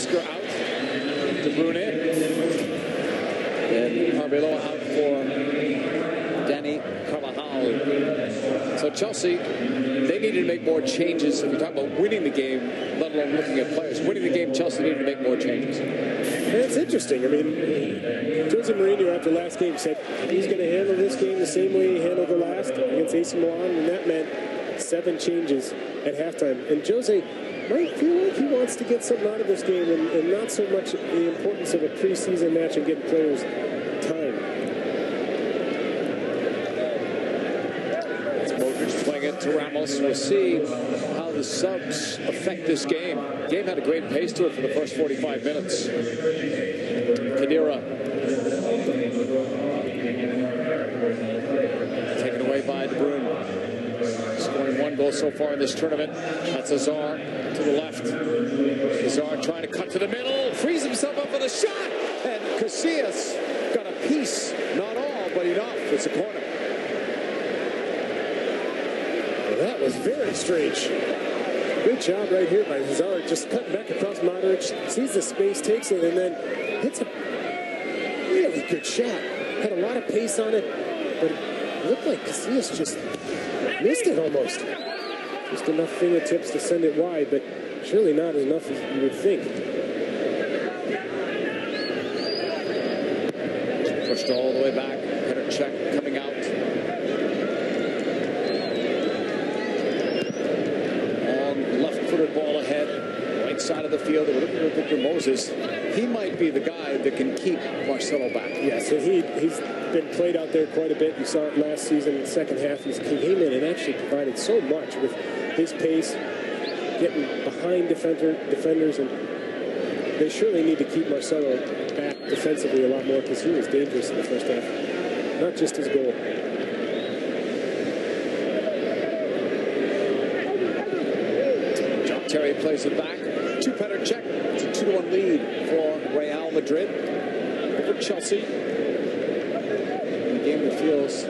Oscar out. De Bruyne in. And Arbeloa out for Danny Carvajal. So Chelsea, they needed to make more changes. If you're talking about winning the game, let alone looking at players, winning the game, Chelsea needed to make more changes. And it's interesting. I mean, Jose Mourinho after last game said he's going to handle this game the same way he handled the last against AC Milan, and that meant 7 changes at halftime. And Jose might feel like he wants to get something out of this game and not so much the importance of a preseason match and getting players time. It's Modric playing it to Ramos. We'll see how the subs affect this game. The game had a great pace to it for the first 45 minutes. Khedira taken away by De Bruyne. Scoring 1 goal so far in this tournament. That's Azar to the left. Azar trying to cut to the middle. Frees himself up for the shot. And Casillas got a piece. Not all, but enough. It's a corner. Well, that was very strange. Good job right here by Azar. Just cutting back across Modric. Sees the space, takes it, and then hits a really good shot. Had a lot of pace on it, but it looked like Casillas just missed it almost. Just enough fingertips to send it wide, but surely not enough as you would think. Pushed all the way back. Header check coming out. Long left-footed ball ahead. Right side of the field. We're looking at Victor Moses. He might be the guy that can keep Marcelo back. Yes, and he's been played out there quite a bit. You saw it last season in the second half. He came in and actually provided so much with his pace, getting behind defenders, and they surely need to keep Marcelo back defensively a lot more because he was dangerous in the first half. Not just his goal. John Terry plays it back. 2-Petr check. It's a 2-1 lead for Real Madrid over Chelsea. A game that feels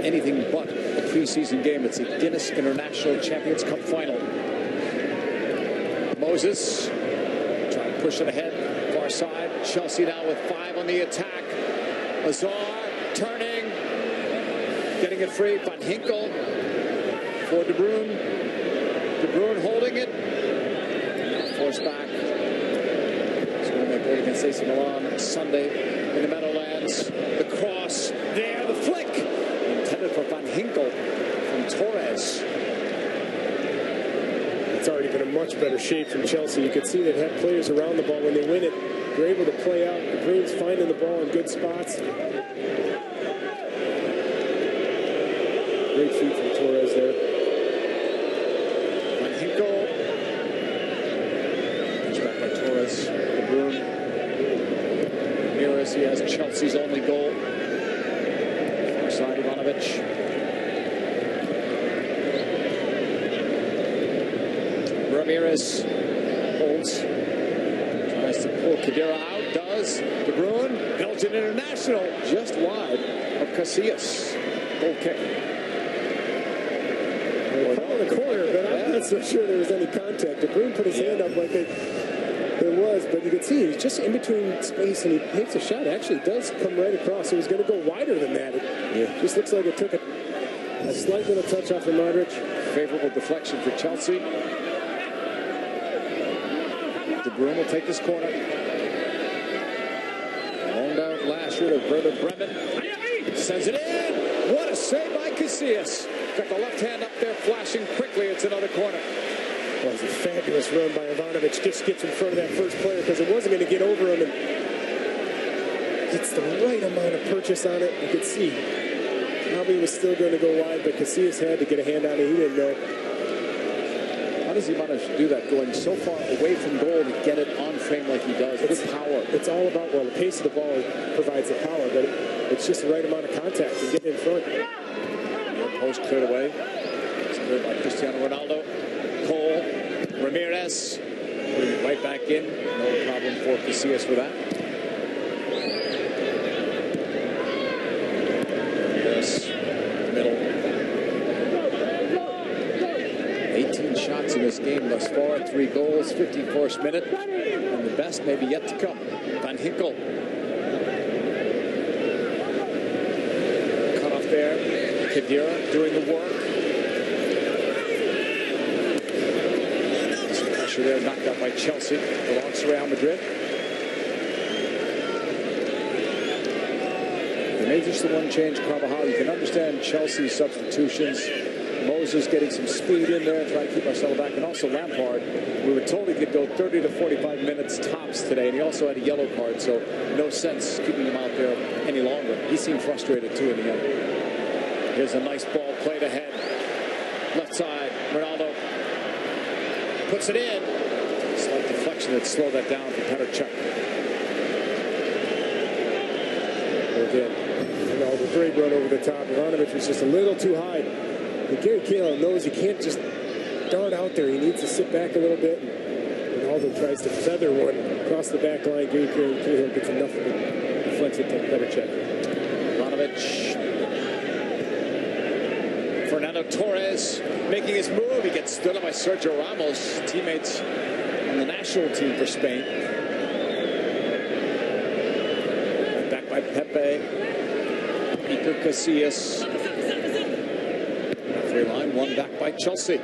anything but a preseason game. It's a Guinness International Champions Cup final. Moses trying to push it ahead. Far side. Chelsea now with 5 on the attack. Azar turning. Getting it free. Van Ginkel for De Bruyne. De Bruyne holding it. Forced back. Scoring that goal against AC Milan Sunday in the Meadowlands. The cross there. The flick. Intended for Van Ginkel from Torres. It's already been a much better shape from Chelsea. You could see they have players around the ball when they win it. They're able to play out. The Bruins finding the ball in good spots. Great feed from Torres there. Van Ginkel. Pitch back by Torres. De Bruyne. Ramirez, he has Chelsea's only goal. Far side, Ivanovic. Ramirez holds. Tries to pull Khedira out. Does. De Bruyne. Belgian international. Just wide of Casillas. Goal kick. They're calling the corner, but I'm not so sure there was any contact. De Bruyne put his hand up like there was, but you can see he's just in between space and he hits a shot. Actually, does come right across. It was going to go wider than that. It just looks like it took a slight little touch off of Modric. Favorable deflection for Chelsea. De Bruyne will take this corner. Long down last year to Werder Bremen. Sends it in. What a save by Casillas. Got the left hand up there flashing quickly. It's another corner. Well, it was a fabulous run by Ivanovic. Just gets in front of that first player because it wasn't going to get over him and gets the right amount of purchase on it. You could see probably was still going to go wide, but Casillas had to get a hand on it. He didn't know. How does he manage to do that, going so far away from goal to get it on frame like he does with power? It's all about, well, the pace of the ball provides the power, but it's just the right amount of contact and get in front. Post cleared away. It's cleared by Cristiano Ronaldo. Cole, Ramirez, putting it right back in. No problem for Casillas for that. Ramirez, middle. 18 shots in this game thus far, 3 3 goals, 51st minute, and the best maybe yet to come. Van Ginkel. Cut off there. Khedira doing the work. Some pressure there, knocked out by Chelsea. Belongs to Real Madrid. They made just the one change, Carvajal. You can understand Chelsea's substitutions. Moses getting some speed in there, trying to keep Marcelo back, and also Lampard. We were told he could go 30 to 45 minutes tops today, and he also had a yellow card, so no sense keeping him out there any longer. He seemed frustrated too in the end. Here's a nice ball played ahead. Left side, Ronaldo puts it in. Slight deflection that slowed that down for Petr Cech. Again, Ronaldo, great run over the top. Ivanovic was just a little too high. But Gary Cahill knows he can't just dart out there. He needs to sit back a little bit. And Ronaldo tries to feather one across the back line. Gary Cahill gets enough of it. Deflects it to Petr Cech. Ivanovic. Fernando Torres making his move. He gets stood up by Sergio Ramos, teammates on the national team for Spain. Back by Pepe. Iker Casillas. Free line, one back by Chelsea.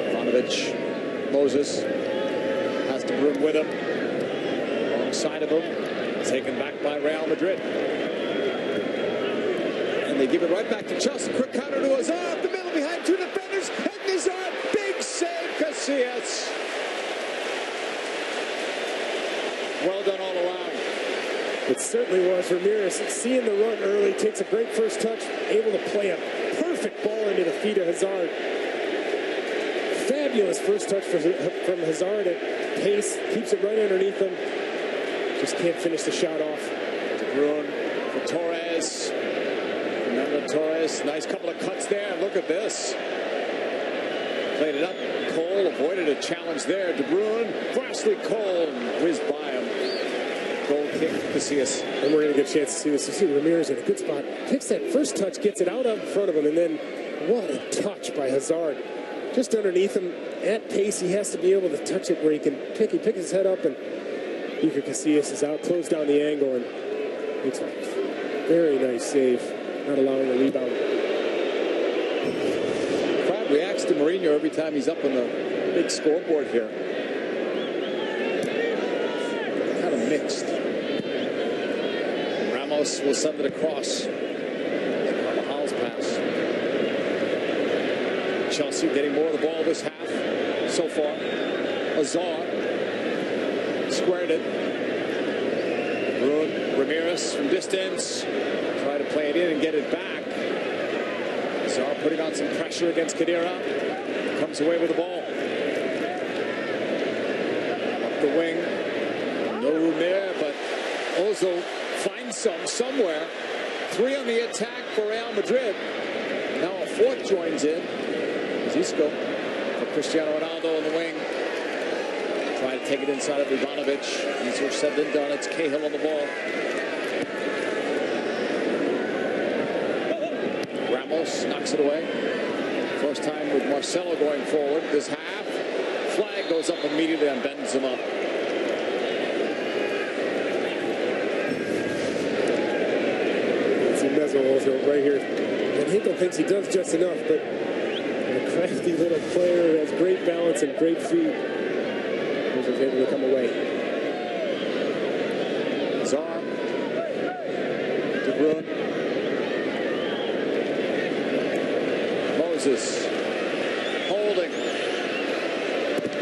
Ivanovic. Moses has De Bruyne with him. Alongside of him. Taken back by Real Madrid. And they give it right back to Chelsea. Quick counter to Hazard. Up the middle behind 2 defenders. And Hazard. Big save, Casillas. Well done all around. It certainly was. Ramirez, seeing the run early, takes a great first touch, able to play a perfect ball into the feet of Hazard. Fabulous first touch from Hazard at pace, keeps it right underneath him. Just can't finish the shot off. De Bruyne for Torres. Fernando Torres, nice couple of cuts there. Look at this. Played it up. Cole avoided a challenge there. De Bruyne, Ashley Cole, whizzed by him. Goal kick, Casillas. And we're going to get a chance to see this. You see Ramirez in a good spot. Picks that first touch, gets it out in front of him, and then what a touch by Hazard. Just underneath him, at pace, he has to be able to touch it where he can pick. He picks his head up, and Iker Casillas is out, closed down the angle, and makes a very nice save, not allowing a rebound. Crowd reacts to Mourinho every time he's up on the big scoreboard here. Kind of mixed. Ramos will send it across. Carvajal's pass. Chelsea getting more of the ball this half so far. Hazard squared it. Ramirez from distance. Try to play it in and get it back. Hazard putting on some pressure against Khedira. Comes away with the ball. Up the wing. No room there, but Ozil finds somewhere. 3 on the attack for Real Madrid. Now a 4th joins in. Isco for Cristiano Ronaldo on the wing. Trying to take it inside of Ivanovic. Easier said than done. It's Cahill on the ball. Ramos knocks it away. First time with Marcelo going forward this half. Flag goes up immediately on Benzema. It's a mezzo also right here. And Hinkle thinks he does just enough, but a crafty little player who has great balance and great feet. He was able to come away. Hazard. De Bruyne. Moses. Holding.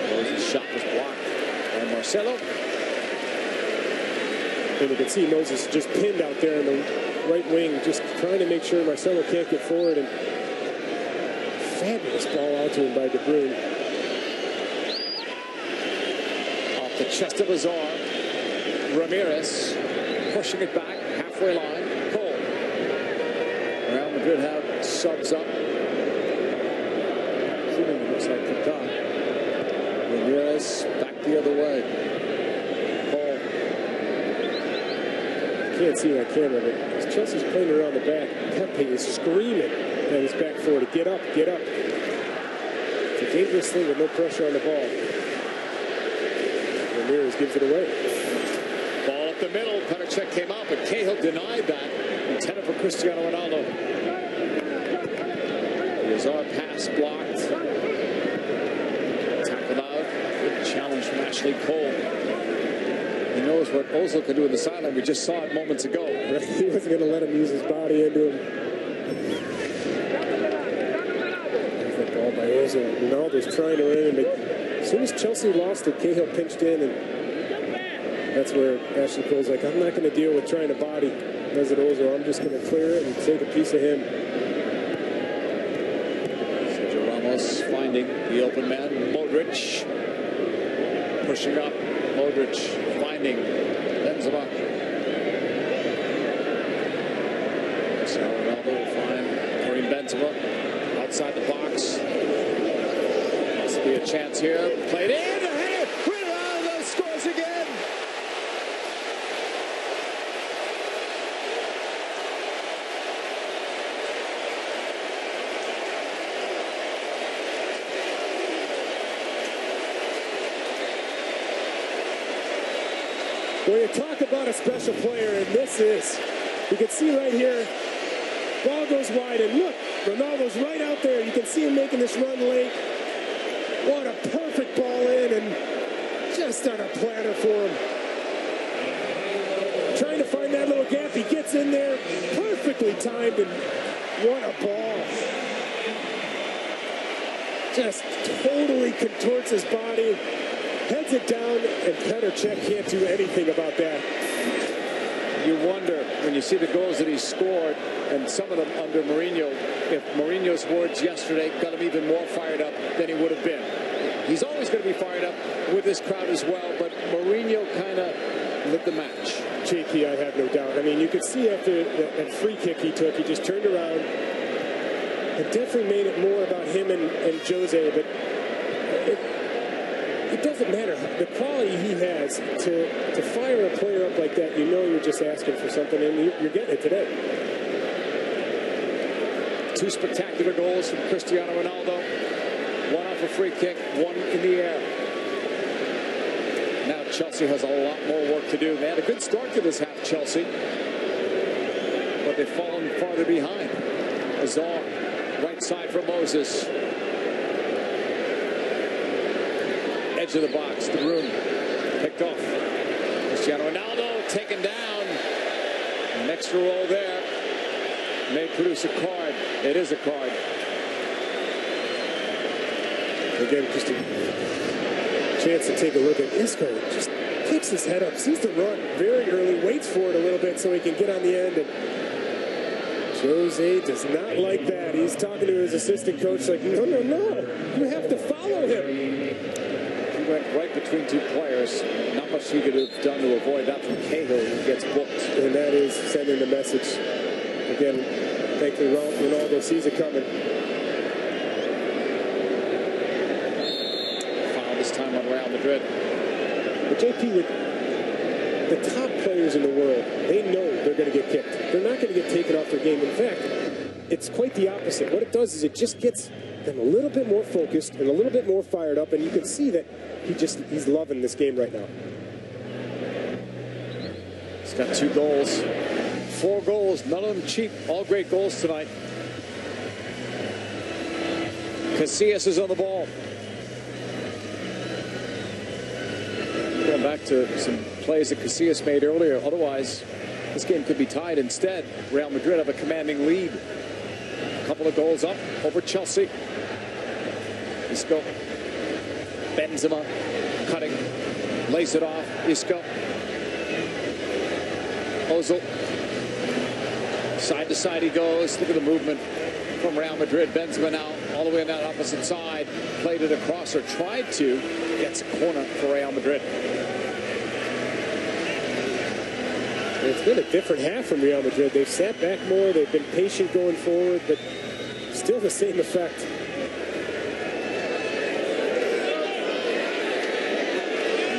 Moses' shot was blocked by Marcelo. And you can see Moses just pinned out there in the right wing, just trying to make sure Marcelo can't get forward. And fabulous ball out to him by De Bruyne. Off the chest of Hazard. Ramirez pushing it back, halfway line. Cole. Real Madrid have subs up. It looks like Kaká. Ramirez back the other way. Cole. Can't see that camera, but as Chelsea's playing around the back, Pepe is screaming at his back forward to get up, get up. dangerous thing with no pressure on the ball. Ramirez gives it away. Ball up the middle. Petr came out, but Cahill denied that. Intended for Cristiano Ronaldo. The Azar pass blocked. Tackled out. Good challenge from Ashley Cole. He knows what Ozil can do in the sideline. We just saw it moments ago. Right? He wasn't going to let him use his body into him. There's that ball by Ozil. Ronaldo's trying to win, and as soon as Chelsea lost it, Cahill pinched in, and that's where Ashley Cole's like, I'm not going to deal with trying to body Mesut Ozil. I'm just going to clear it and take a piece of him. Sergio Ramos finding the open man. Modric pushing up. Modric finding Benzema. Cristiano Ronaldo will find Karim Benzema outside the box. Must be a chance here. Played in. Hey, Ronaldo scores again. When you talk about a special player, and this is, you can see right here, ball goes wide, and look, Ronaldo's right out there. You can see him making this run late. What a perfect ball in, and just on a platter for him. Trying to find that little gap. He gets in there, perfectly timed, and what a ball. Just totally contorts his body. Heads it down, and Petr can't do anything about that. You wonder, when you see the goals that he scored, and some of them under Mourinho, if Mourinho's words yesterday got him even more fired up than he would have been. He's always going to be fired up with this crowd as well, but Mourinho kind of lit the match. JP, I have no doubt. I mean, you could see after that free kick he took, he just turned around and definitely made it more about him and Jose, but it doesn't matter. The quality he has to fire a player up like that, you know you're just asking for something, and you're getting it today. Two spectacular goals from Cristiano Ronaldo. One off a free kick, one in the air. Now Chelsea has a lot more work to do. They had a good start to this half, Chelsea, but they've fallen farther behind. Azar, right side for Moses. Edge of the box, the room picked off. Cristiano Ronaldo taken down. An extra roll there may produce a card. It is a card. Again, just a chance to take a look at Isco. Just picks his head up, sees the run very early, waits for it a little bit so he can get on the end. And Jose does not like that. He's talking to his assistant coach like, no, no, no. You have to follow him. Went right between two players. Not much he could have done to avoid that from Cahill, who gets booked. And that is sending the message. Again, thankfully Ronaldo sees it coming. Foul this time on Real Madrid. But JP, with the top players in the world, they know they're going to get kicked. They're not going to get taken off their game. In fact, it's quite the opposite. What it does is it just gets them a little bit more focused and a little bit more fired up, and you can see that he's loving this game right now. He's got 2 goals, 4 goals, none of them cheap. All great goals tonight. Casillas is on the ball. Going back to some plays that Casillas made earlier. Otherwise, this game could be tied. Instead, Real Madrid have a commanding lead. A couple of goals up over Chelsea. Isco. Benzema cutting, lays it off. Isco. Ozil. Side to side he goes. Look at the movement from Real Madrid. Benzema now all the way on that opposite side. Played it across, or tried to. Gets a corner for Real Madrid. It's been a different half from Real Madrid. They've sat back more. They've been patient going forward, but still the same effect.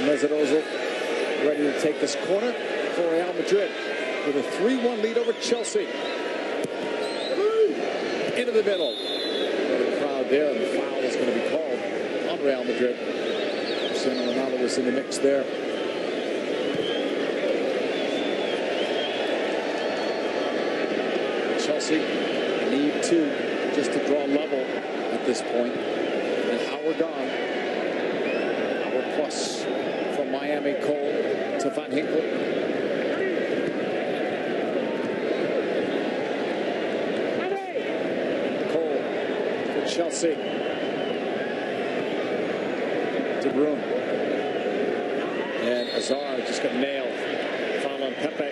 Mesut Ozil ready to take this corner for Real Madrid with a 3-1 lead over Chelsea. Into the middle. The crowd there, and the foul is going to be called on Real Madrid. Cristiano Ronaldo was in the mix there. Chelsea need two just to draw level at this point. And Howard gone. Howard plus from Miami. Cole to Van Ginkel. Cole for Chelsea. De Bruyne. And Hazard just got nailed. Foul on Pepe.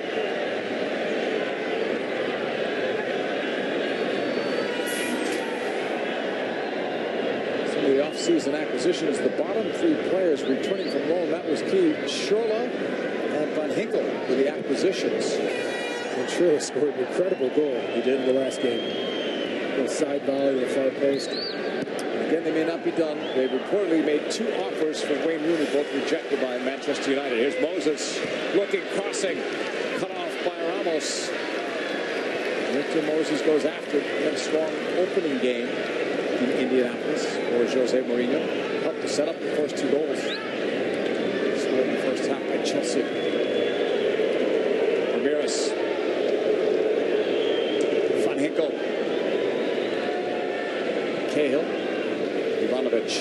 The off-season acquisitions, the bottom three players returning from loan, that was key. Schürrle and Van Ginkel were the acquisitions. And Schürrle scored an incredible goal he did in the last game. A little side volley to the far post. Again, they may not be done. They reportedly made two offers for Wayne Rooney, both rejected by Manchester United. Here's Moses looking, crossing, cut off by Ramos. Victor Moses goes after. He had a strong opening game in Indianapolis, or Jose Mourinho helped to set up the first two goals. Scored in the first half by Chelsea. Ramirez. Van Ginkel. Cahill. Ivanovic.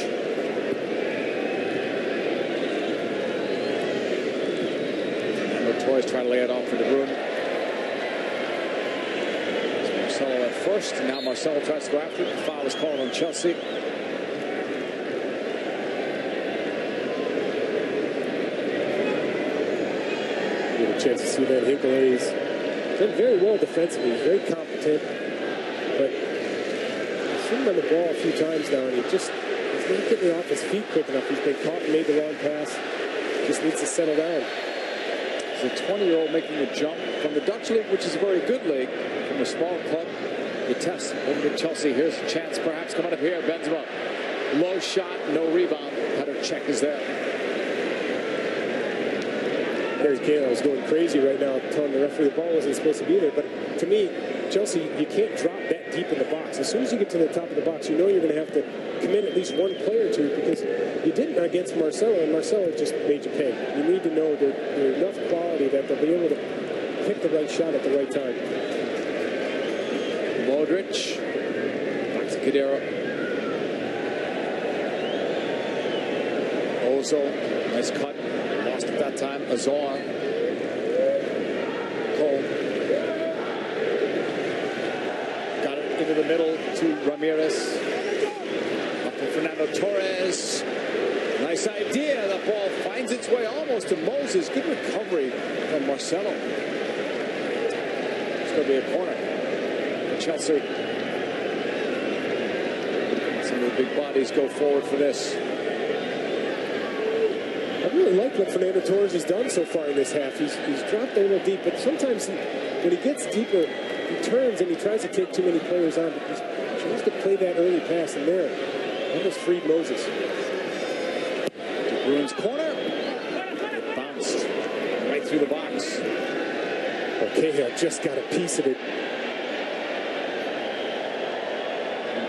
And Torres trying to lay it off for De Bruyne. Marcelo at first, and now Marcelo tries to go after it. The foul is called on Chelsea. Get a chance to see Van Ginkel. He's done very well defensively. He's very competent, but I've seen him on the ball a few times now, and he's not getting off his feet quick enough. He's been caught and made the wrong pass. Just needs to settle down. He's a 20-year-old making a jump from the Dutch league, which is a very good league. From a small club, the test over to Chelsea. Here's a chance perhaps coming up here. Benzema. Low shot, no rebound. Petr Cech is there. Harry Kane is going crazy right now, telling the referee the ball wasn't supposed to be there. But to me, Chelsea, you can't drop that deep in the box. As soon as you get to the top of the box, you know you're going to have to commit at least one player to it, because you didn't against Marcelo, and Marcelo just made you pay. You need to know that there's enough quality that they'll be able to pick the right shot at the right time. Modric. Back to Cadero. Ozil. Nice cut. Lost at that time. Azar. Cole. Got it into the middle to Ramirez. Up to Fernando Torres. Nice idea. The ball finds its way almost to Moses. Good recovery from Marcelo. It's going to be a corner. Chelsea. Some of the big bodies go forward for this. I really like what Fernando Torres has done so far in this half. He's dropped a little deep, but sometimes when he gets deeper, he turns and he tries to take too many players on, but he tries to play that early pass in there. Almost freed Moses. De Bruyne's corner. It bounced right through the box. Okay, I just got a piece of it.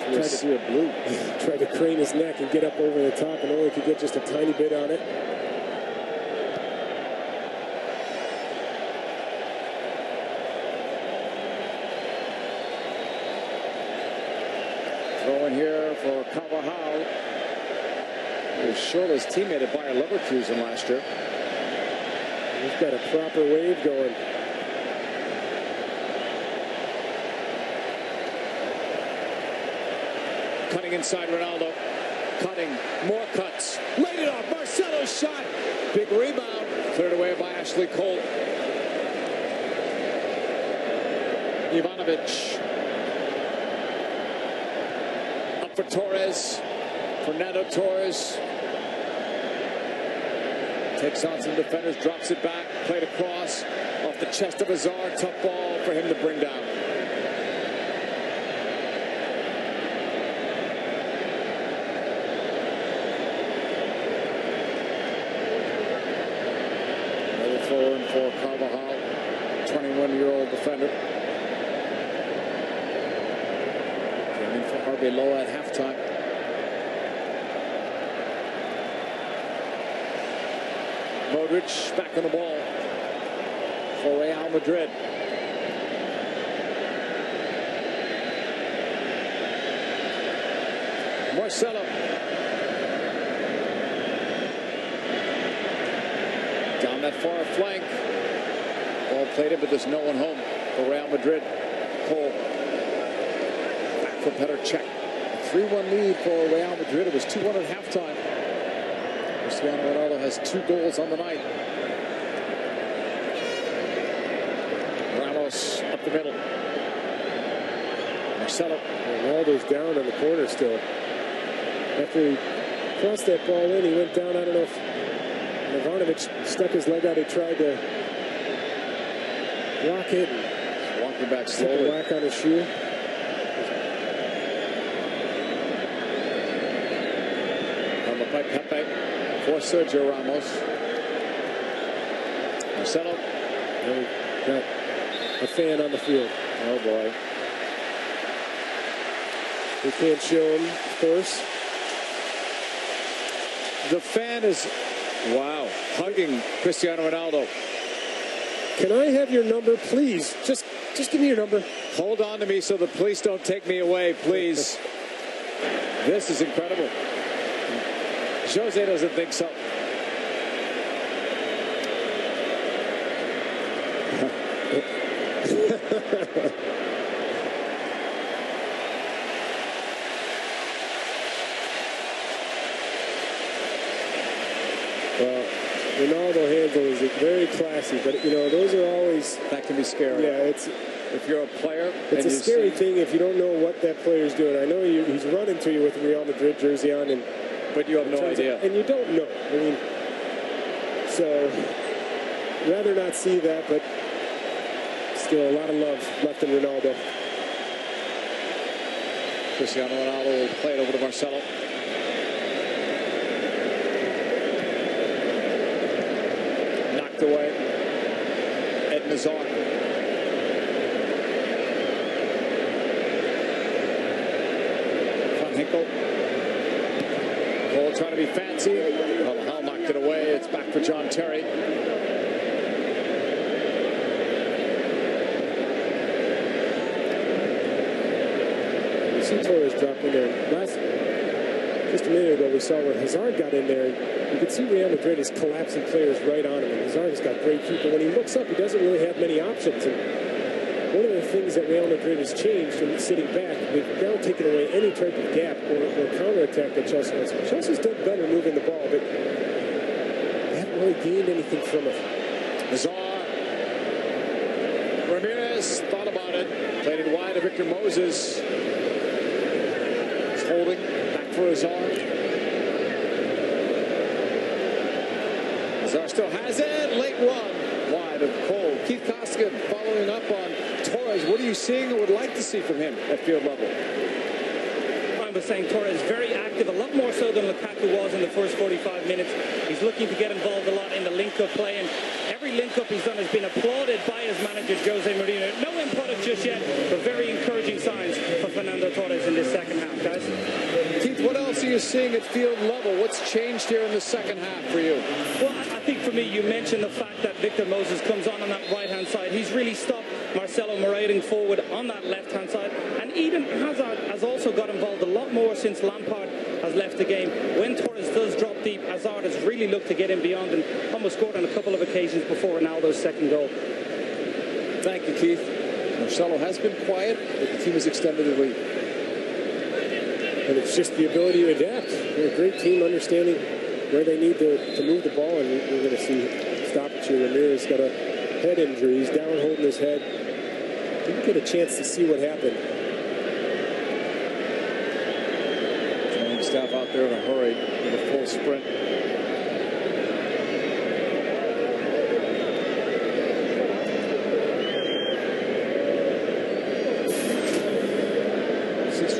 Tried to see a blue. Tried to crane his neck and get up over the top, and only could get just a tiny bit on it. Throw in here for Carvajal. He was Schürrle's teammate at Bayer Leverkusen last year. He's got a proper wave going. Cutting inside Ronaldo. Cutting. More cuts. Laid it off. Marcelo's shot. Big rebound. Cleared away by Ashley Cole. Ivanovic. Up for Torres. Fernando Torres. Takes on some defenders. Drops it back. Played across. Off the chest of Hazard. Tough ball for him to bring down. For Carvajal, 21-year-old defender. Came in for RB Lowe at halftime. Modric back on the ball for Real Madrid. Marcelo. Down that far flank. Ball played in, but there's no one home for Real Madrid. Cole. Back for Petr Cech. 3-1 lead for Real Madrid. It was 2-1 at halftime. Cristiano Ronaldo has 2 goals on the night. Ramos up the middle. Marcelo. Ronaldo's down on the corner still. After he crossed that ball in, he went down. I don't know if Ivanovic stuck his leg out. He tried to block it. Walking back slowly. Whack on his shoe. On the pipe, Pepe for Sergio Ramos. Marcelo. Got a fan on the field. Oh boy. We can't show him, of course. The fan is, wow, hugging Cristiano Ronaldo. Can I have your number, please? Just give me your number. Hold on to me so the police don't take me away, please. This is incredible. Jose doesn't think so. Well, Ronaldo handles it very classy, but you know those are always that can be scary. Yeah, it's if you're a player. It's a scary thing if you don't know what that player's doing. I know he's running to you with the Real Madrid jersey on, but you have no idea, and you don't know. I mean, so rather not see that, but still a lot of love left in Ronaldo. Cristiano Ronaldo will play it over to Marcelo. Away. Ed Nazar. Van Hinkel. Cole trying to be fancy. Hall knocked it away. It's back for John Terry. You see Torres drop in there. Just a minute ago, we saw where Hazard got in there. You can see Real Madrid is collapsing players right on him. And Hazard has got great keeper. When he looks up, he doesn't really have many options. And one of the things that Real Madrid has changed in sitting back, they've now taken away any type of gap or counterattack that Chelsea has. Chelsea's done better moving the ball, but they haven't really gained anything from it. Hazard. Ramirez thought about it. Played it wide to Victor Moses. He's holding. Back for Hazard. Hazard still has it. Late run. Wide of Cole. Keith Costigan following up on Torres. What are you seeing or would like to see from him at field level? I was saying Torres very active, a lot more so than Lukaku was in the first 45 minutes. He's looking to get involved a lot in the link-up play, and every link-up he's done has been applauded by his manager, Jose Mourinho. No end product just yet, but very encouraging signs for Fernando Torres in this second half, guys. Keith, what else are you seeing at field level? What's changed here in the second half for you? Well, I think for me, you mentioned the fact that Victor Moses comes on that right-hand side. He's really stopped Marcelo marauding forward on that left-hand side. And Eden Hazard has also got involved a lot more since Lampard has left the game. When Torres does drop deep, Hazard has really looked to get in beyond and almost scored on a couple of occasions before Ronaldo's second goal. Thank you, Keith. Marcelo has been quiet, but the team has extended the lead. And it's just the ability to adapt. They're a great team, understanding where they need to move the ball, and we're going to see stoppage here. Ramirez got a head injury. He's down holding his head. Didn't get a chance to see what happened. Training staff out there in a hurry with a full sprint.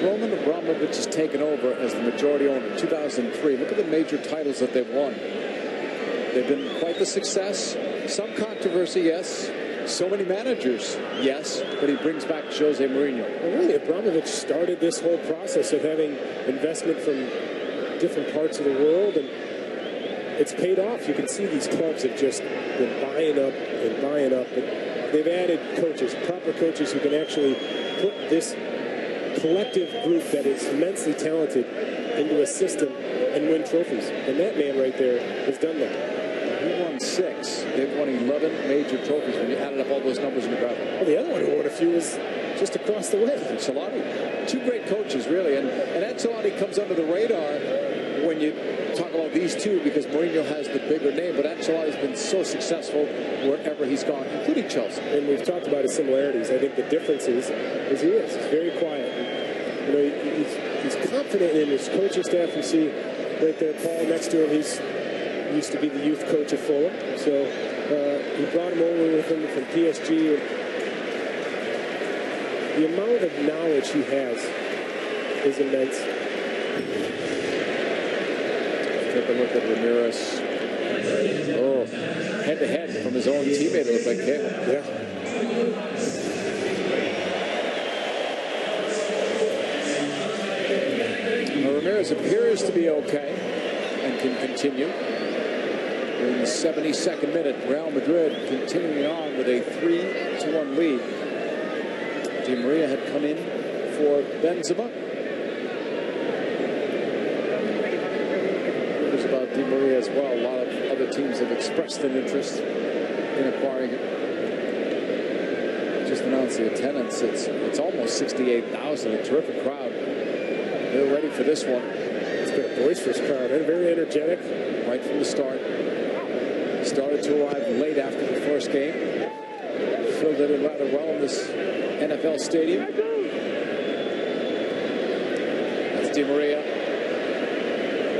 Roman Abramovich has taken over as the majority owner in 2003. Look at the major titles that they've won. They've been quite the success. Some controversy, yes. So many managers, yes. But he brings back Jose Mourinho. Well, really, Abramovich started this whole process of having investment from different parts of the world. And it's paid off. You can see these clubs have just been buying up and buying up. But they've added coaches, proper coaches who can actually put this collective group that is immensely talented into a system and win trophies. And that man right there has done that. He won 6. They've won 11 major trophies when you added up all those numbers in the battle. Well, the other one who won a few was just across the way. Ancelotti. 2 great coaches, really. And Ancelotti comes under the radar when you talk about these two because Mourinho has the bigger name. But Ancelotti's been so successful wherever he's gone, including Chelsea. And we've talked about his similarities. I think the difference is he is. He's very quiet. You know, he's confident in his coaching staff. You see right there, Paul next to him. He used to be the youth coach at Fulham. So he brought him over with him from PSG. And the amount of knowledge he has is immense. Take a look at Ramirez. Oh, head-to-head from his own teammate, it looked like Cahill. Yeah. Now, Ramirez appears to be okay and can continue. In the 72nd minute, Real Madrid continuing on with a 3-1 lead. Di Maria had come in for Benzema. It was about Di Maria as well. A lot of other teams have expressed an interest in acquiring him. Just announced the attendance. It's almost 68,000. A terrific crowd. They're ready for this one. It's been a boisterous crowd and very energetic right from the start. Started to arrive late after the first game. Filled it in rather well in this NFL stadium. That's Di Maria.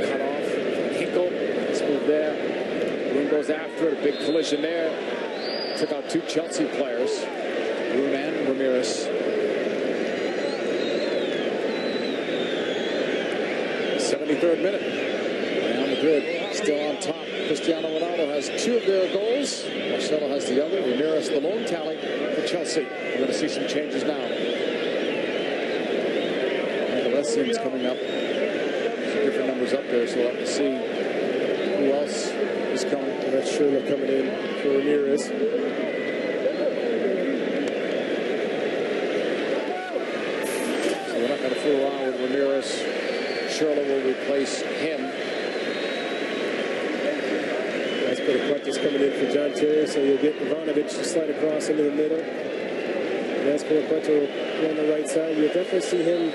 Cut off. Hinkle. Smooth there. Roon goes after it. A big collision there. Took out 2 Chelsea players. Roon and Ramirez. 73rd minute. Real Madrid still on top. Cristiano Ronaldo has 2 of their goals. Marcelo has the other. Ramirez the lone tally for Chelsea. We're going to see some changes now. The Lessons coming up. Some different numbers up there, so we'll have to see who else is coming. That's Schürrle coming in for Ramirez. So we're not going to fool around with Ramirez. Schürrle will replace him. Azpilicueta's coming in for John Terry, so you'll get Ivanovic to slide across into the middle. And Azpilicueta will go on the right side. You'll definitely see him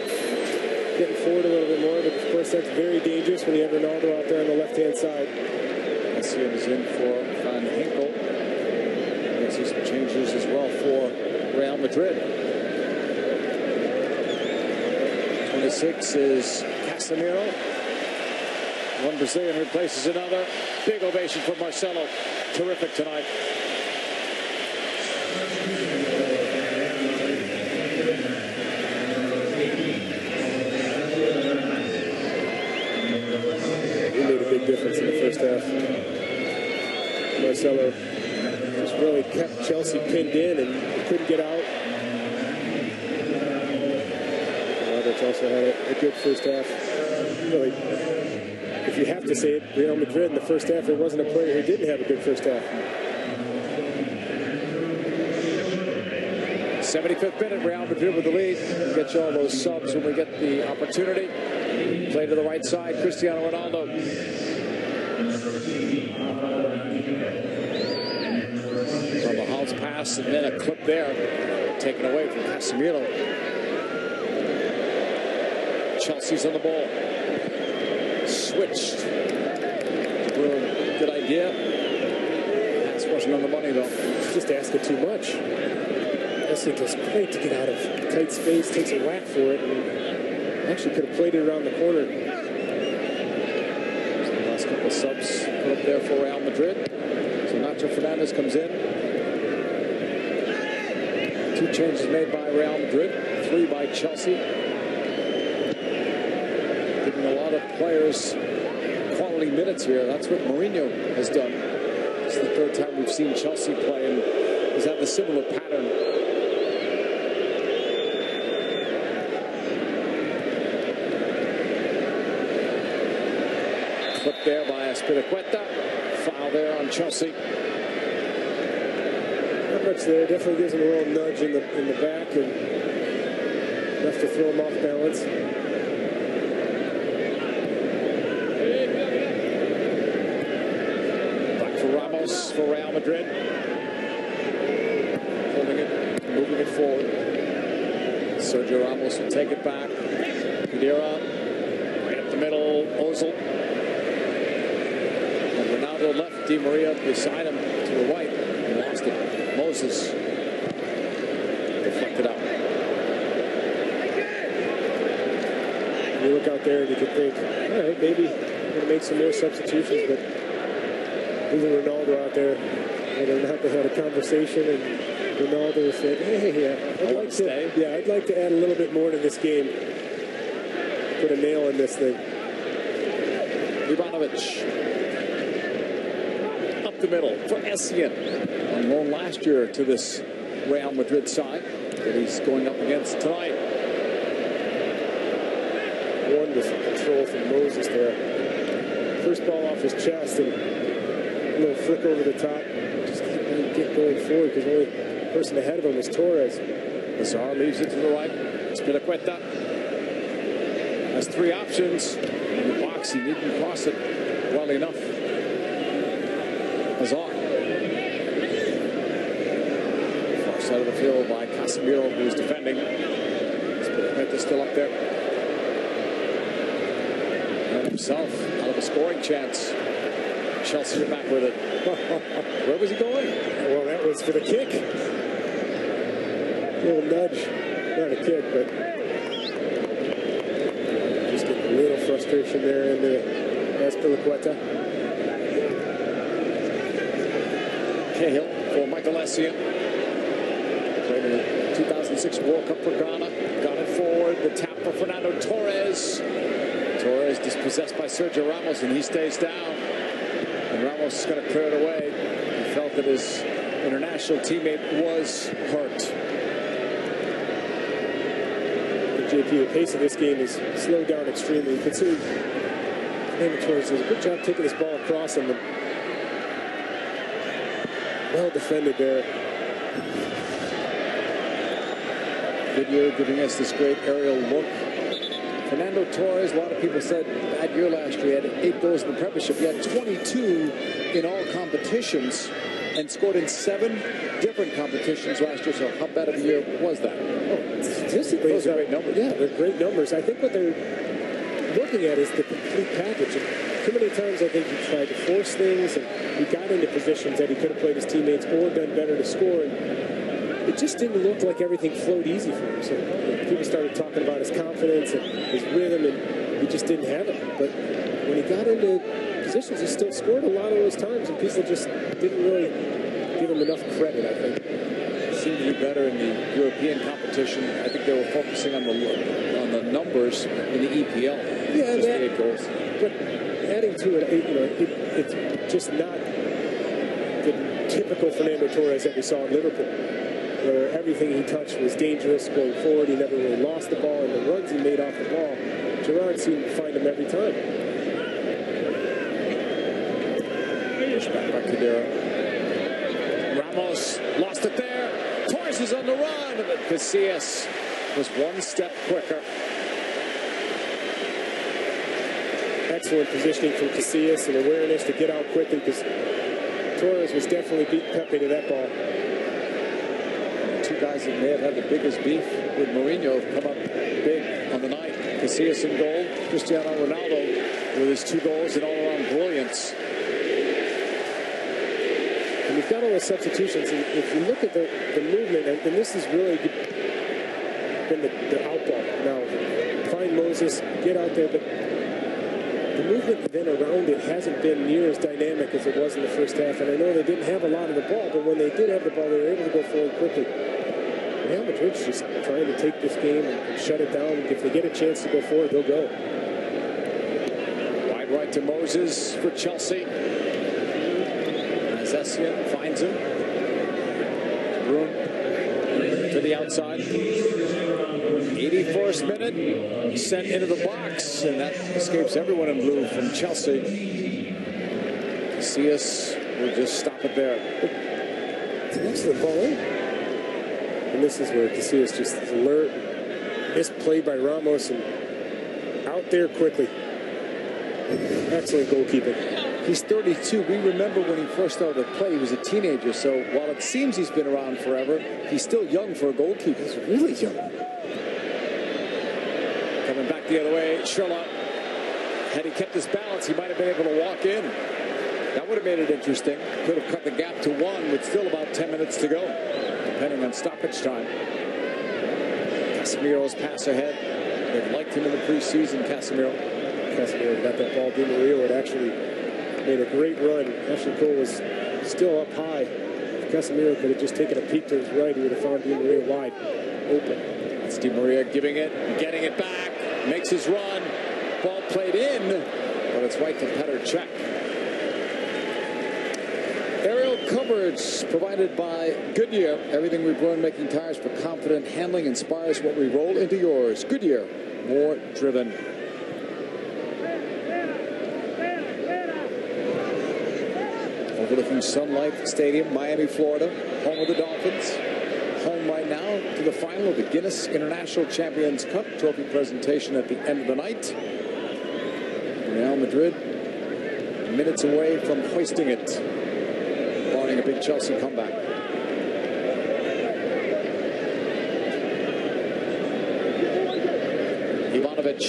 getting forward a little bit more, but of course that's very dangerous when you have Ronaldo out there on the left-hand side. Messian is in for Van Ginkel. We'll see some changes as well for Real Madrid. 26 is Casemiro. One Brazilian replaces another. Big ovation for Marcelo. Terrific tonight. He made a big difference in the first half. Marcelo just really kept Chelsea pinned in and couldn't get out. Modric also had a good first half. Really, if you have to say it, Real Madrid in the first half, there wasn't a player who didn't have a good first half. 75th minute, Real Madrid with the lead. We'll get you all those subs when we get the opportunity. Play to the right side, Cristiano Ronaldo. From the Hall's pass, and then a clip there, taken away from Casemiro. Chelsea's on the ball. Switched. Good idea. Pass wasn't on the money, though. Just asking too much. Messi does great to get out of tight space, takes a whack for it, and actually could have played it around the corner. So the last couple of subs put up there for Real Madrid. So Nacho Fernandez comes in. 2 changes made by Real Madrid, 3 by Chelsea. Giving a lot of players quality minutes here. That's what Mourinho has done. It's the 3rd time we've seen Chelsea play, and he's had a similar pattern. Clipped there by Spilicueta. Foul there on Chelsea. Not much there. Definitely gives him a little nudge in the back and enough to throw him off balance. Back for Ramos for Real Madrid. Holding it, moving it forward. Sergio Ramos will take it back. Khedira right up the middle. Ozil. And Ronaldo left. Di Maria beside him to the right. And lost it. Moses deflected out. You look out there and you can think, all right, maybe we're going to make some more substitutions, but even Ronaldo out there, whether or not they had a conversation, and Ronaldo said, hey, I'd like to add a little bit more to this game. Put a nail in this thing. Ivanovic. Up the middle for Essien. On loan last year to this Real Madrid side that he's going up against tonight. Wonderful control from Moses there. First ball off his chest and a little flick over the top. Just can't really get going forward because the only person ahead of him is Torres. Azar leaves it to the right. Spilicueta has three options in the box. He didn't cross it well enough. Azar. Far side of the field by Casemiro, who's defending. Spilicueta still up there. And himself out of a scoring chance. Chelsea are back with it. Where was he going? Well, that was for the kick. A little nudge. Not a kick, but just a little frustration there in the Spilicueta. Cahill for Michael Essien. Played in the 2006 World Cup for Ghana. Got it forward. The tap for Fernando Torres. Torres dispossessed by Sergio Ramos, and he stays down. And Ramos is going to clear it away. He felt that his international teammate was hurt. JP, the pace of this game is slowed down extremely. You can see Fernando Torres does a good job taking this ball across him. Well defended there. Video giving us this great aerial look. Fernando Torres, a lot of people said bad year last year. He had 8 goals in the Premiership. He had 22 in all competitions and scored in 7 different competitions last year. So how bad of a year was that? Oh, statistically, those are great numbers. Yeah, they're great numbers. I think what they're looking at is the complete package. And too many times I think he tried to force things and he got into positions that he could have played his teammates or done better to score. And it just didn't look like everything flowed easy for him. So people started talking about his confidence and his rhythm, and he just didn't have it. But when he got into positions, he still scored a lot of those times, and people just didn't really give him enough credit, I think. Seemed to be better in the European competition. I think they were focusing on the numbers in the EPL. Yeah, just 8 goals. But adding to it, it's just not the typical Fernando Torres that we saw in Liverpool, where everything he touched was dangerous going forward. He never really lost the ball, and the runs he made off the ball, Gerrard seemed to find him every time. Back by Khedira. Ramos lost it there. Torres is on the run, but Casillas was one step quicker. Excellent positioning from Casillas and awareness to get out quickly, because Torres was definitely beating Pepe to that ball. The two guys that may have had the biggest beef with Mourinho have come up big on the night. Casillas in goal, Cristiano Ronaldo with his 2 goals and all-around brilliance. And you've got all the substitutions, and if you look at the movement, and this has really been the outball now. Find Moses, get out there, but the movement then around it hasn't been near as dynamic as it was in the first half. And I know they didn't have a lot of the ball, but when they did have the ball, they were able to go forward quickly. Real Madrid's just trying to take this game and shut it down. If they get a chance to go forward, they'll go. Wide right to Moses for Chelsea. As Essien finds him. Room to the outside. 81st minute, sent into the box, and that escapes everyone in blue from Chelsea. Casillas will just stop it there. It's an excellent ball in. And this is where Casillas just alert, misplayed by Ramos, and out there quickly. Excellent goalkeeping. He's 32. We remember when he first started to play, he was a teenager. So while it seems he's been around forever, he's still young for a goalkeeper. He's really young. Coming back the other way, Sherlock. Had he kept his balance, he might have been able to walk in. That would have made it interesting. Could have cut the gap to 1 with still about 10 minutes to go, depending on stoppage time. Casemiro's pass ahead. They've liked him in the preseason, Casemiro. Casemiro got that ball. Di Maria had actually made a great run. Ashley Cole was still up high. If Casemiro could have just taken a peek to his right, he would have found Di Maria wide open. It's Di Maria giving it, getting it back, makes his run. Ball played in, but it's right to Petr Cech. Aerial coverage provided by Goodyear. Everything we've learned making tires for confident handling inspires what we roll into yours. Goodyear, more driven. Overlooking Sun Life Stadium, Miami, Florida, home of the Dolphins. Home right now to the final of the Guinness International Champions Cup trophy presentation at the end of the night. Real Madrid minutes away from hoisting it, barring a big Chelsea comeback. Ivanovic.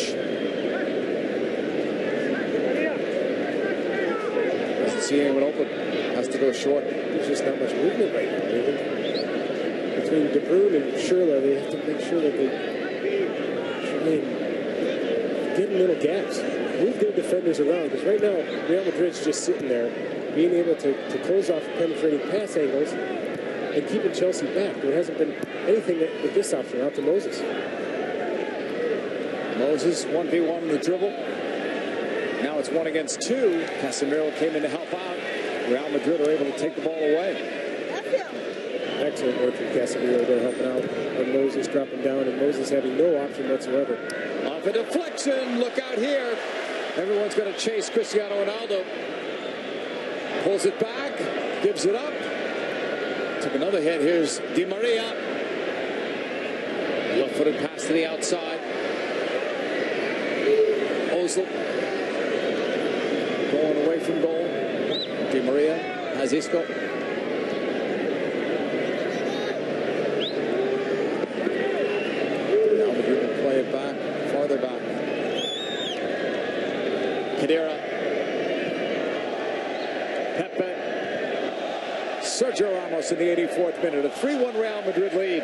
Doesn't see anyone open. Has to go short. There's just not much movement right now, David. Between De Bruyne and Schürrle, they have to make sure that they try and get little gaps. Move their defenders around, because right now Real Madrid's just sitting there, being able to close off penetrating pass angles and keeping Chelsea back. There hasn't been anything with this option out to Moses. Moses 1v1 in the dribble. Now it's 1 against 2. Casemiro came in to help out. Real Madrid are able to take the ball away. Excellent work from Casemiro there, helping out on Moses dropping down, and Moses having no option whatsoever. Off a deflection. Look out here. Everyone's going to chase Cristiano Ronaldo. Pulls it back. Gives it up. Took another hit. Here's Di Maria. Left-footed pass to the outside. Ozil. Going away from goal. Di Maria has Isco. Now Madrid will play it back, farther back. Khedira. Pepe. Sergio Ramos in the 84th minute. A 3-1 Real Madrid lead.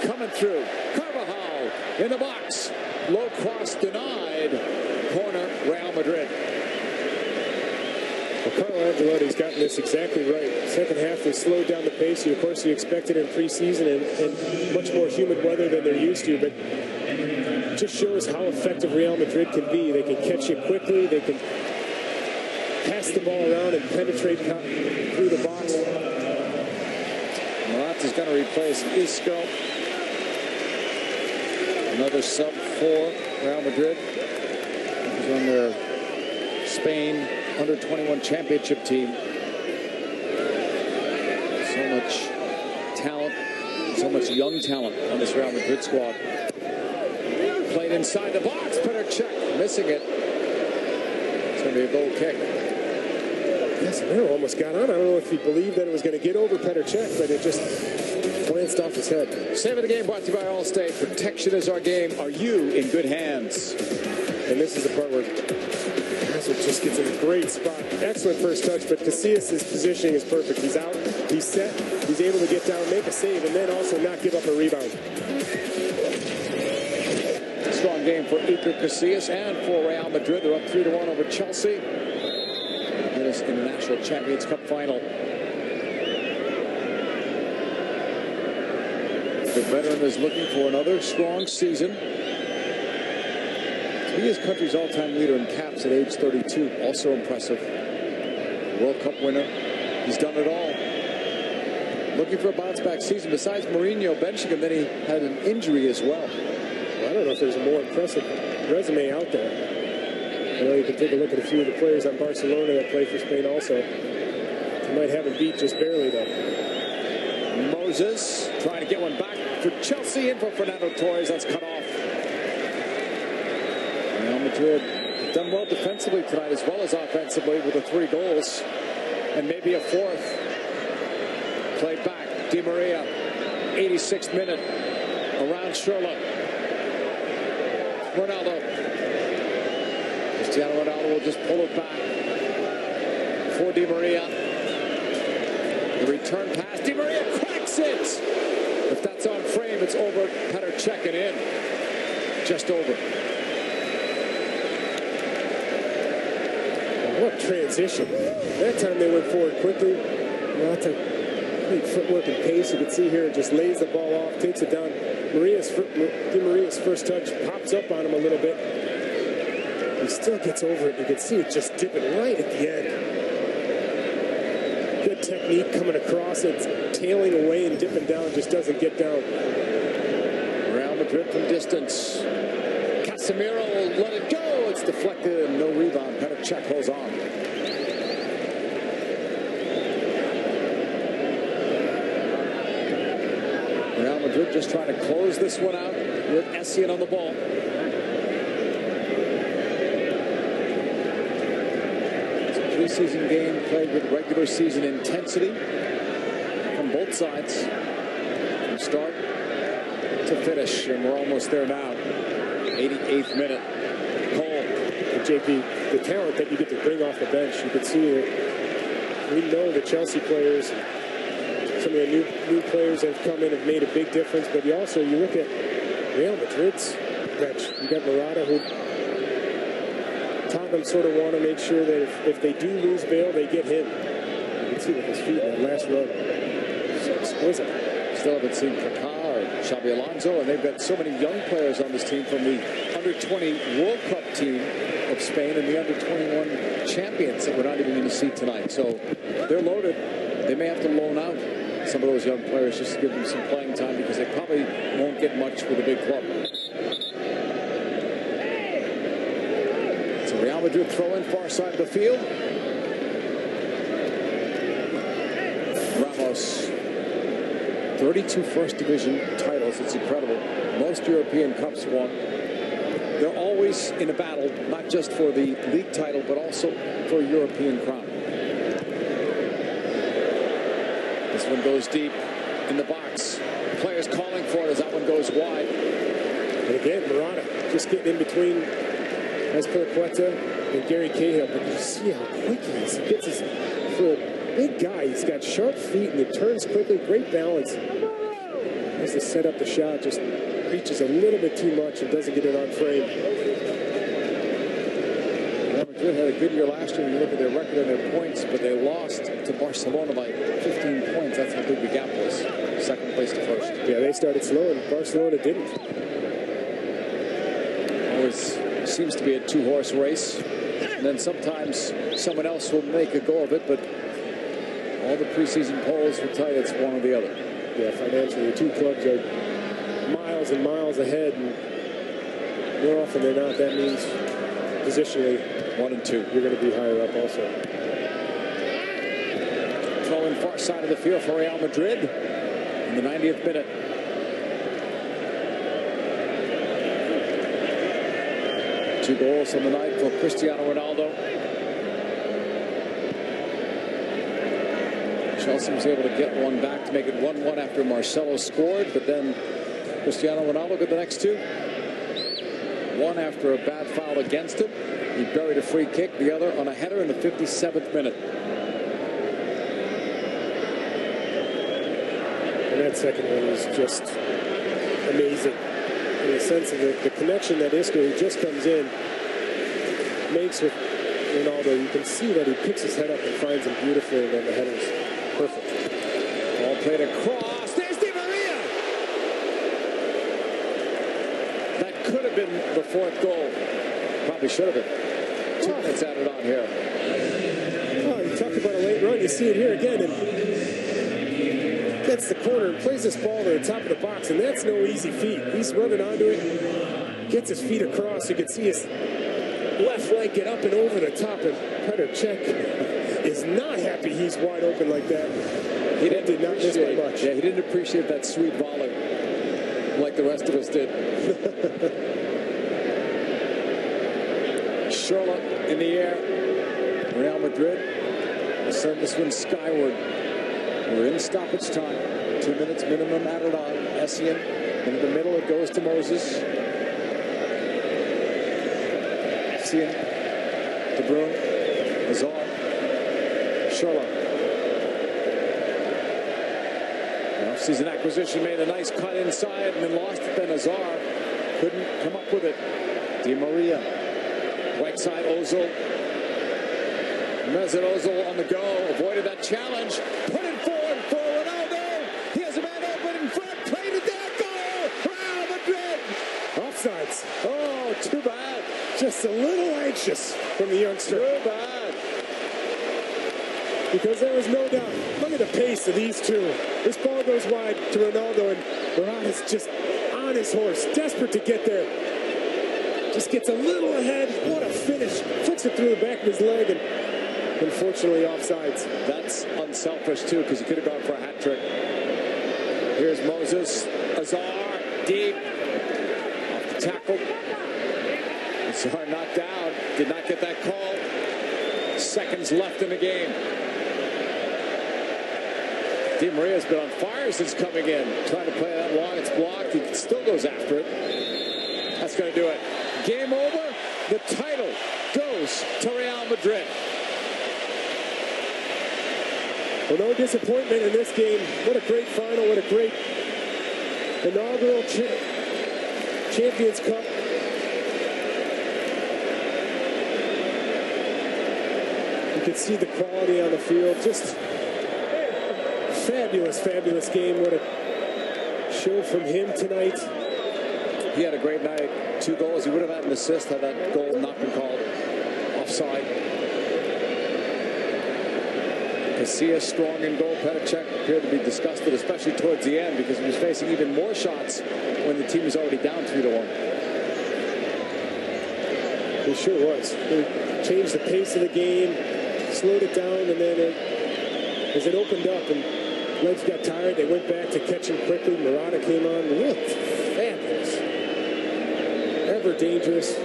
Coming through. Carvajal in the box. Low cross denied. Corner, Real Madrid. Well, Carlo Ancelotti's gotten this exactly right. Second half, they slowed down the pace. Of course, you expected in preseason and much more humid weather than they're used to, but it just shows how effective Real Madrid can be. They can catch it quickly. They can pass the ball around and penetrate through the box. Morata's going to replace Isco. Another sub for Real Madrid. He's on their Spain under-21 championship team. So much talent, so much young talent on this Real Madrid squad. Played inside the box. Petr Cech missing it. It's going to be a goal kick. Casemiro almost got on. I don't know if he believed that it was going to get over Petr Cech, but it just glanced off his head. Save of the game brought to you by Allstate. Protection is our game. Are you in good hands? And this is the part where Hazard just gets in a great spot. Excellent first touch, but Casillas' positioning is perfect. He's out, he's set, he's able to get down, make a save, and then also not give up a rebound. Strong game for Iker Casillas and for Real Madrid. They're up 3-1 over Chelsea. Guinness International Champions Cup final. The veteran is looking for another strong season. He is country's all-time leader in caps at age 32. Also impressive. World Cup winner. He's done it all. Looking for a bounce-back season. Besides Mourinho benching him, then he had an injury as well. I don't know if there's a more impressive resume out there. I know you can take a look at a few of the players on Barcelona that play for Spain also. You might have him beat just barely, though. Moses trying to get one back for Chelsea in for Fernando Torres. That's cut off. Real Madrid done well defensively tonight as well as offensively with the 3 goals and maybe a 4th. Played back. Di Maria, 86th minute. Around Schürrle. Ronaldo. Cristiano Ronaldo will just pull it back for Di Maria. The return pass. Di Maria cracks it. If that's on frame, it's over. Petr checking in. Just over. What transition. That time they went forward quickly. Lots of great footwork and pace. You can see here, it just lays the ball off, takes it down. Di Maria's first touch pops up on him a little bit. He still gets over it. You can see it just dipping right at the end. Good technique coming across. It's tailing away and dipping down. Just doesn't get down. Real Madrid from distance. Casemiro will let it go. It's deflected and no rebound. Petr Cech holds on. Real Madrid just trying to close this one out with Essien on the ball. It's a preseason game played with regular season intensity from both sides from start to finish, and we're almost there now. 88th minute. Cole. And JP, the talent that you get to bring off the bench, you can see that we know the Chelsea players, some of the new players that have come in have made a big difference, but you look at Real Madrid's bench. You got Morata, who Tottenham sort of want to make sure that if they do lose Bale, they get him. You can see with his feet in that last run. So exquisite. Still haven't seen Kaká or Xabi Alonso, and they've got so many young players on this team from the under-20 World Cup team of Spain and the under-21 champions that we're not even going to see tonight. So they're loaded. They may have to loan out some of those young players just to give them some playing time because they probably won't get much with a big club. So Real Madrid throw in far side of the field. Ramos. 32 first division titles. It's incredible. Most European Cups won. They're always in a battle, not just for the league title, but also for a European crown. This one goes deep in the box. Players calling for it as that one goes wide. And again, Morata just getting in between Azpilicueta and Gary Cahill. But you see how quickly he gets his, for a big guy, he's got sharp feet and it turns quickly, great balance. Has to set up the shot, just reaches a little bit too much and doesn't get it on frame. Real Madrid had a good year last year when you look at their record and their points, but they lost to Barcelona by 15 points. That's how big the gap was. Second place to first. Yeah, they started slow and Barcelona didn't. Always seems to be a two-horse race. And then sometimes someone else will make a go of it, but all the preseason polls will tell you it's one or the other. Yeah, financially, the two clubs are miles and miles ahead, and more often than not, that means positionally 1 and 2. You're going to be higher up also. Throw in far side of the field for Real Madrid in the 90th minute. Two goals on the night for Cristiano Ronaldo. Chelsea was able to get one back to make it 1-1 after Marcelo scored, but then Cristiano Ronaldo got the next two. One after a bad foul against him. He buried a free kick, the other on a header in the 57th minute. And that second one was just amazing. In the sense of the connection that Isco, who just comes in, makes with Ronaldo. You can see that he picks his head up and finds him beautifully, and then the header's perfect. Ball played across. There's Di Maria. That could have been the fourth goal. Probably should have been. 2 minutes added on here. Oh, talked about a late run. You see it here again. And gets the corner and plays this ball to the top of the box. And that's no easy feat. He's running onto it. Gets his feet across. You can see his left leg get up and over the top. And Petr Cech is not happy he's wide open like that. He did not miss by much. Yeah, he didn't appreciate that sweet volley like the rest of us did. Charlotte in the air. Real Madrid will send this one skyward. We're in stoppage time. 2 minutes minimum added on. Essien in the middle. It goes to Moses. Essien. De Bruyne. Azar. Charlotte. Off-season acquisition made a nice cut inside and then lost it. Then Azar couldn't come up with it. Di Maria. Right side, Ozil. Mesut Ozil on the go. Avoided that challenge. Put it forward for Ronaldo. He has a man open in front. Played it there. Goal. Real Madrid. Offsides. Oh, too bad. Just a little anxious from the youngster. Too bad. Because there was no doubt. Look at the pace of these two. This ball goes wide to Ronaldo, and Morata's just on his horse, desperate to get there. Just gets a little ahead. What a finish. Flicks it through the back of his leg, and unfortunately offsides. That's unselfish, too, because he could have gone for a hat trick. Here's Moses. Azar, deep. Off the tackle. Azar knocked down. Did not get that call. Seconds left in the game. Di Maria's been on fire since coming in. Trying to play that long. It's blocked. He still goes after it. That's going to do it. Game over. The title goes to Real Madrid. Well, no disappointment in this game. What a great final. What a great inaugural Champions Cup. You can see the quality on the field. Just fabulous, fabulous game. What a show from him tonight. He had a great night. 2 goals. He would have had an assist had that goal not been called offside. Casillas strong in goal. Petr Cech appeared to be disgusted, especially towards the end, because he was facing even more shots when the team was already down 3-1. He sure was. They changed the pace of the game, slowed it down, and then as it opened up and legs got tired, they went back to catch him quickly. Morata came on. Look, fabulous. Ever dangerous.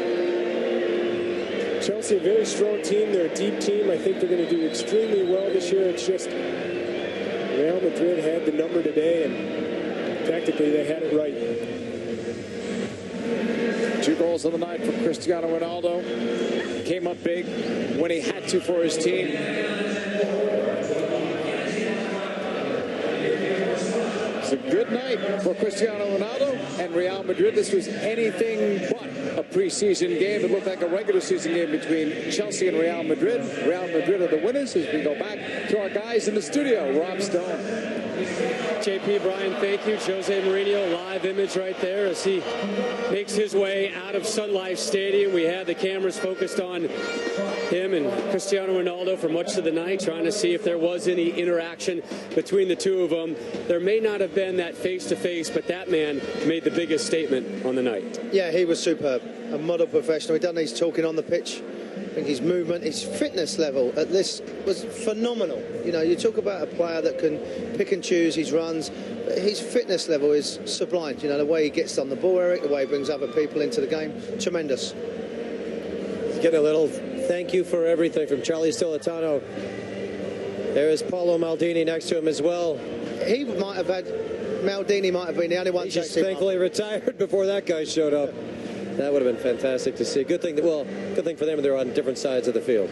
Chelsea, a very strong team. They're a deep team. I think they're going to do extremely well this year. It's just Real Madrid had the number today, and tactically they had it right. 2 goals on the night from Cristiano Ronaldo. Came up big when he had to for his team. It's a good night for Cristiano Ronaldo and Real Madrid. This was anything but a preseason game. It looked like a regular season game between Chelsea and Real Madrid. Real Madrid are the winners as we go back to our guys in the studio. Rob Stone. JP, Brian, thank you. Jose Mourinho, live image right there as he makes his way out of Sun Life Stadium. We had the cameras focused on him and Cristiano Ronaldo for much of the night, trying to see if there was any interaction between the two of them. There may not have been that face-to-face, but that man made the biggest statement on the night. Yeah, he was superb. A model professional. He done his talking on the pitch. I think his movement, his fitness level at this was phenomenal. You know, you talk about a player that can pick and choose his runs. His fitness level is sublime. You know, the way he gets on the ball, Eric, the way he brings other people into the game, tremendous. Get a little thank you for everything from Charlie Stoletano. There is Paolo Maldini next to him as well. He might have had, Maldini might have been the only one. He just thankfully retired before that guy showed up. That would have been fantastic to see. Good thing for them they're on different sides of the field.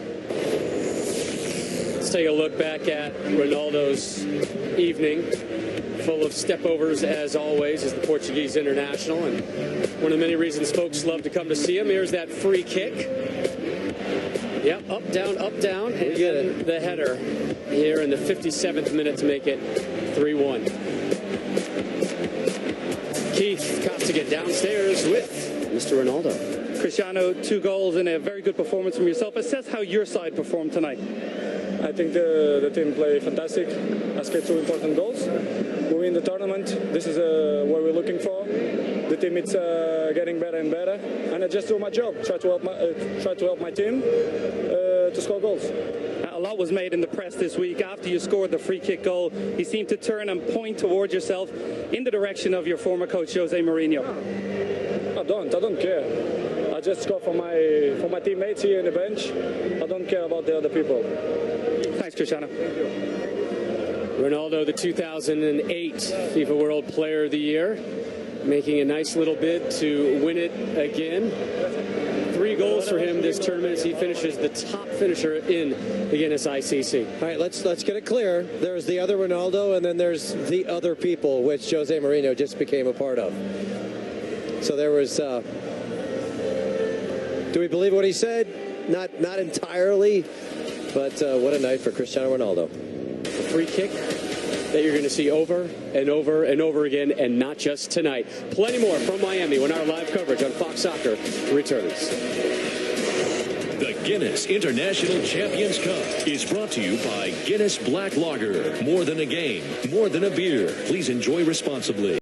Let's take a look back at Ronaldo's evening. Full of stepovers, as always, as the Portuguese international. And one of the many reasons folks love to come to see him. Here's that free kick. Yep, up, down, and then the header here in the 57th minute to make it 3-1. Keith Costigan downstairs with Mr. Ronaldo. Cristiano, 2 goals and a very good performance from yourself. Assess how your side performed tonight. I think the team played fantastic. I scored 2 important goals. We win the tournament. This is what we're looking for. The team is getting better and better, and I just do my job. Try to help my team to score goals. A lot was made in the press this week after you scored the free kick goal. You seemed to turn and point towards yourself in the direction of your former coach Jose Mourinho. I don't care. I just score for my teammates here in the bench. I don't care about the other people. Thanks, Cristiano. Ronaldo, the 2008 FIFA World Player of the Year, making a nice little bid to win it again. 3 goals for him this tournament as he finishes the top finisher in the Guinness ICC. All right, let's get it clear. There's the other Ronaldo, and then there's the other people, which Jose Mourinho just became a part of. So there was. Do we believe what he said? Not entirely, but what a night for Cristiano Ronaldo. A free kick that you're going to see over and over and over again, and not just tonight. Plenty more from Miami when our live coverage on Fox Soccer returns. The Guinness International Champions Cup is brought to you by Guinness Black Lager. More than a game, more than a beer. Please enjoy responsibly.